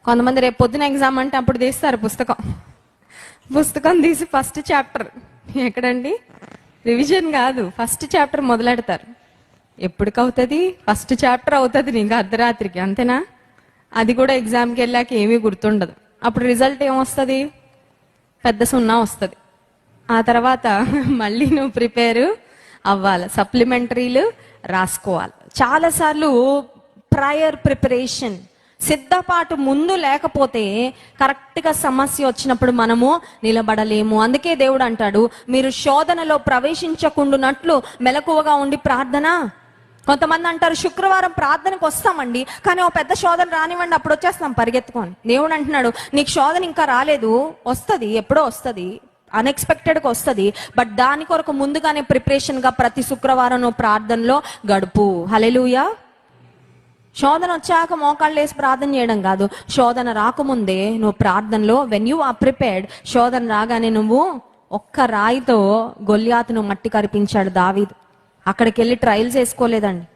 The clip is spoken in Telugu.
కొంతమంది రేపు పొద్దున ఎగ్జామ్ అంటే అప్పుడు తీస్తారు పుస్తకం తీసి ఫస్ట్ చాప్టర్ ఎక్కడండి, రివిజన్ కాదు, ఫస్ట్ చాప్టర్ మొదలెడతారు. ఎప్పటికవుతుంది? ఫస్ట్ చాప్టర్ అవుతుంది నీకు అర్ధరాత్రికి, అంతేనా? అది కూడా ఎగ్జామ్కి వెళ్ళాక ఏమీ గుర్తుండదు. అప్పుడు రిజల్ట్ ఏమొస్తుంది? పెద్ద 0 వస్తుంది. ఆ తర్వాత మళ్ళీ నువ్వు ప్రిపేర్ అవ్వాలి, సప్లిమెంటరీలు రాసుకోవాలి. చాలాసార్లు ప్రయర్ ప్రిపరేషన్, సిద్ధపాటు ముందు లేకపోతే కరెక్ట్గా సమస్య వచ్చినప్పుడు మనము నిలబడలేము. అందుకే దేవుడు అంటాడు, మీరు శోధనలో ప్రవేశించకుండానట్లు మెలకువగా ఉండి ప్రార్థన. కొంతమంది అంటారు, శుక్రవారం ప్రార్థనకు వస్తామండి, కానీ ఓ పెద్ద శోధన రానివ్వండి, అప్పుడు వచ్చేస్తాం పరిగెత్తుకొని. దేవుడు అంటున్నాడు, నీకు శోధన ఇంకా రాలేదు, వస్తుంది, ఎప్పుడో వస్తుంది, అన్ఎక్స్పెక్టెడ్గా వస్తుంది. బట్ దాని కొరకు ముందుగానే ప్రిపరేషన్గా ప్రతి శుక్రవారం నువ్వు ప్రార్థనలో గడుపు. హల్లెలూయా. శోధన వచ్చాక మోకాళ్ళు వేసి ప్రార్థన చేయడం కాదు, శోధన రాకముందే నువ్వు ప్రార్థనలో, వెన్ యూ ఆర్ ప్రిపేర్డ్, శోధన రాగానే నువ్వు ఒక్క రాయితో గొల్యాతును మట్టి కరిపించాడు దావీదు. అక్కడికి వెళ్ళి ట్రయల్స్ వేసుకోలేదండి.